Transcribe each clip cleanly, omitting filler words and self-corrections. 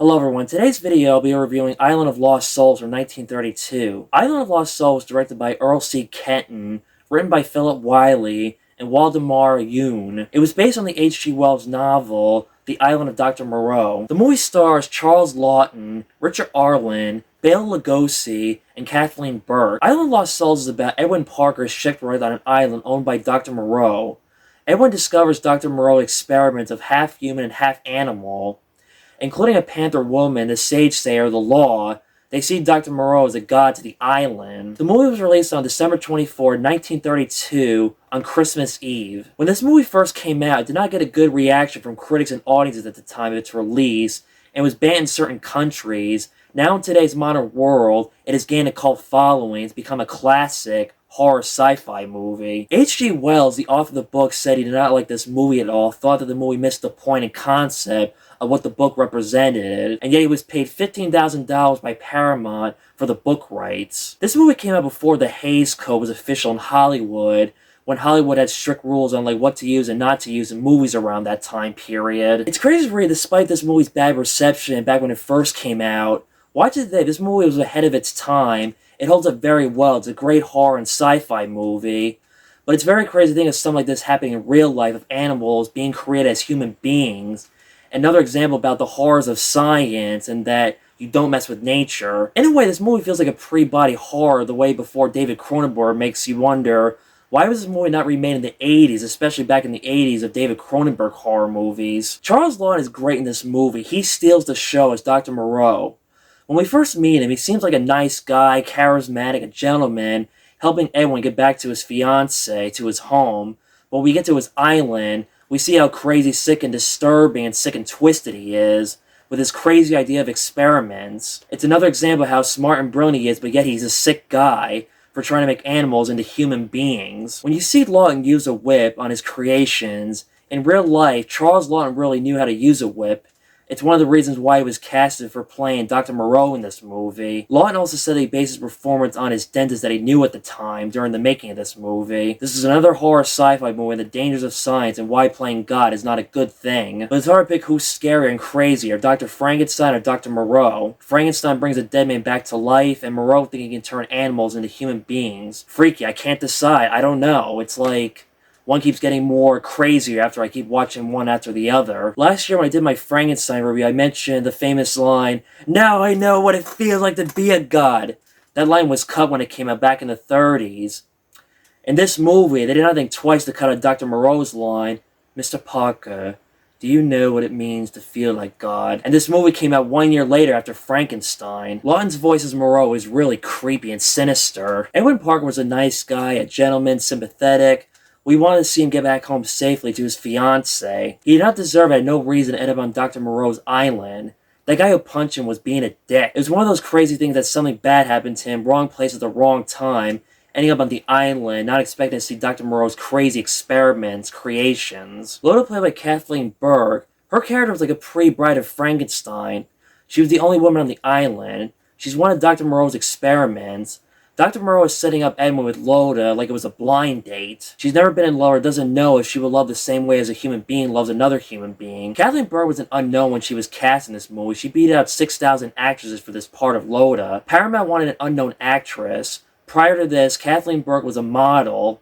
Hello everyone, today's video I'll be reviewing Island of Lost Souls from 1932. Island of Lost Souls was directed by Earl C. Kenton, written by Philip Wiley, and Waldemar Yoon. It was based on the H.G. Wells novel, The Island of Dr. Moreau. The movie stars Charles Laughton, Richard Arlen, Bela Lugosi, and Kathleen Burke. Island of Lost Souls is about Edwin Parker's shipwrecked on an island owned by Dr. Moreau. Edwin discovers Dr. Moreau's experiments of half human and half animal. Including a panther woman, the sage-sayer of the law. They see Dr. Moreau as a god to the island. The movie was released on December 24, 1932, on Christmas Eve. When this movie first came out, it did not get a good reaction from critics and audiences at the time of its release, and was banned in certain countries. Now in today's modern world, it has gained a cult following. It's become a classic horror sci-fi movie. H.G. Wells, the author of the book, said he did not like this movie at all, thought that the movie missed the point and concept of what the book represented, and yet he was paid $15,000 by Paramount for the book rights. This movie came out before the Hays Code was official in Hollywood, when Hollywood had strict rules on what to use and not to use in movies around that time period. It's crazy to read, despite this movie's bad reception back when it first came out, watch it today, this movie was ahead of its time. It holds up very well. It's a great horror and sci-fi movie. But it's very crazy to think of something like this happening in real life, of animals being created as human beings. Another example about the horrors of science and that you don't mess with nature. In a way, this movie feels like a pre-body horror, the way before David Cronenberg makes you wonder, why was this movie not remade in the 80s, especially back in the 80s of David Cronenberg horror movies? Charles Laughton is great in this movie. He steals the show as Dr. Moreau. When we first meet him, he seems like a nice guy, charismatic, a gentleman, helping Edwin get back to his fiancé, to his home. But when we get to his island, we see how crazy, sick, and disturbing, and sick and twisted he is, with his crazy idea of experiments. It's another example of how smart and brilliant he is, but yet he's a sick guy for trying to make animals into human beings. When you see Laughton use a whip on his creations, in real life, Charles Laughton really knew how to use a whip. It's one of the reasons why he was casted for playing Dr. Moreau in this movie. Laughton also said that he based his performance on his dentist that he knew at the time during the making of this movie. This is another horror sci-fi movie on the dangers of science and why playing God is not a good thing. But it's hard to pick who's scarier and crazier, Dr. Frankenstein or Dr. Moreau. Frankenstein brings a dead man back to life, and Moreau thinks he can turn animals into human beings. Freaky, I can't decide, I don't know. It's like one keeps getting more crazier after I keep watching one after the other. Last year when I did my Frankenstein review, I mentioned the famous line, "Now I know what it feels like to be a god." That line was cut when it came out back in the 30s. In this movie, they did not think twice to cut out Dr. Moreau's line, "Mr. Parker, do you know what it means to feel like God?" And this movie came out 1 year later after Frankenstein. Laughton's voice as Moreau is really creepy and sinister. Edwin Parker was a nice guy, a gentleman, sympathetic. We wanted to see him get back home safely to his fiancée. He did not deserve it, had no reason to end up on Dr. Moreau's island. That guy who punched him was being a dick. It was one of those crazy things that something bad happened to him, wrong place at the wrong time, ending up on the island, not expecting to see Dr. Moreau's crazy experiments, creations. Loda, played by Kathleen Burke, her character was like a pre-bride of Frankenstein. She was the only woman on the island. She's one of Dr. Moreau's experiments. Dr. Moreau is setting up Edwin with Loda like it was a blind date. She's never been in love or doesn't know if she will love the same way as a human being loves another human being. Kathleen Burke was an unknown when she was cast in this movie. She beat out 6,000 actresses for this part of Loda. Paramount wanted an unknown actress. Prior to this, Kathleen Burke was a model.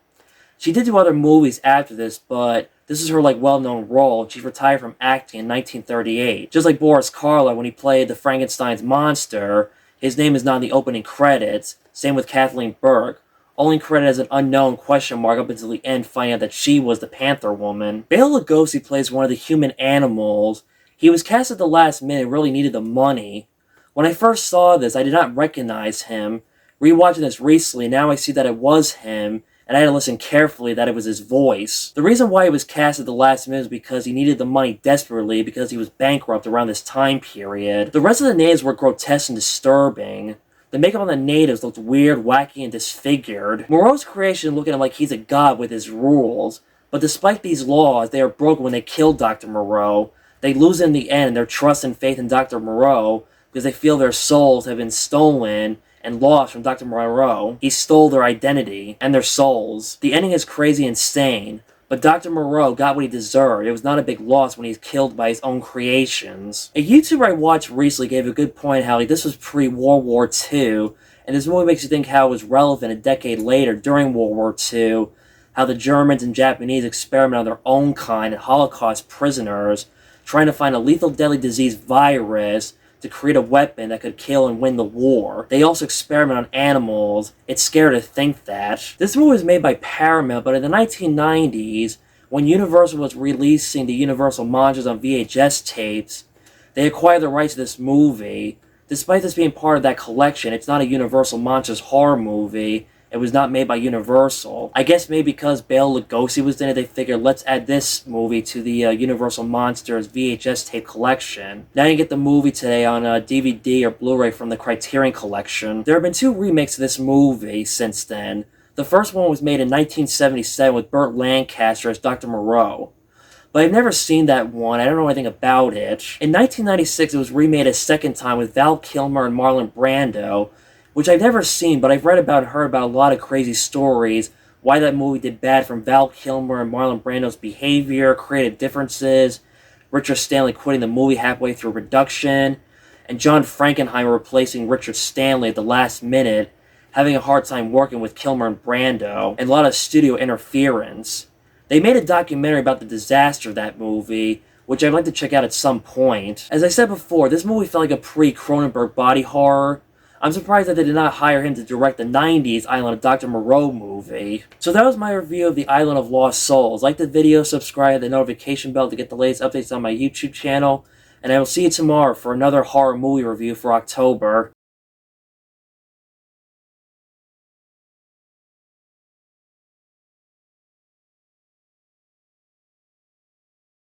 She did do other movies after this, but this is her well-known role. She retired from acting in 1938. Just like Boris Karloff when he played the Frankenstein's monster, his name is not in the opening credits. Same with Kathleen Burke. Only credited as an unknown question mark up until the end, finding out that she was the Panther Woman. Bela Lugosi plays one of the human animals. He was cast at the last minute, really needed the money. When I first saw this, I did not recognize him. Rewatching this recently, now I see that it was him, and I had to listen carefully that it was his voice. The reason why he was cast at the last minute is because he needed the money desperately because he was bankrupt around this time period. The rest of the natives were grotesque and disturbing. The makeup on the natives looked weird, wacky, and disfigured. Moreau's creation looked at him like he's a god with his rules, but despite these laws, they are broken when they kill Dr. Moreau. They lose in the end their trust and faith in Dr. Moreau because they feel their souls have been stolen and lost from Dr. Moreau. He stole their identity and their souls. The ending is crazy insane. But Dr. Moreau got what he deserved. It was not a big loss when he's killed by his own creations. A YouTuber I watched recently gave a good point how this was pre-World War II, and this movie makes you think how it was relevant a decade later during World War II, how the Germans and Japanese experimented on their own kind and Holocaust prisoners, trying to find a lethal deadly disease virus to create a weapon that could kill and win the war. They also experiment on animals. It's scary to think that. This movie was made by Paramount, but in the 1990s, when Universal was releasing the Universal Monsters on VHS tapes, they acquired the rights to this movie. Despite this being part of that collection, it's not a Universal Monsters horror movie. It was not made by Universal. I guess maybe because Bela Lugosi was in it, they figured, let's add this movie to the Universal Monsters VHS tape collection. Now you get the movie today on DVD or Blu-ray from the Criterion Collection. There have been 2 remakes of this movie since then. The first one was made in 1977 with Burt Lancaster as Dr. Moreau. But I've never seen that one. I don't know anything about it. In 1996, it was remade a second time with Val Kilmer and Marlon Brando, which I've never seen, but I've read about and heard about a lot of crazy stories, why that movie did bad, from Val Kilmer and Marlon Brando's behavior, creative differences, Richard Stanley quitting the movie halfway through production, and John Frankenheimer replacing Richard Stanley at the last minute, having a hard time working with Kilmer and Brando, and a lot of studio interference. They made a documentary about the disaster of that movie, which I'd like to check out at some point. As I said before, this movie felt like a pre-Cronenberg body horror. I'm surprised that they did not hire him to direct the 90s Island of Dr. Moreau movie. So that was my review of the Island of Lost Souls. Like the video, subscribe, hit the notification bell to get the latest updates on my YouTube channel, and I will see you tomorrow for another horror movie review for October.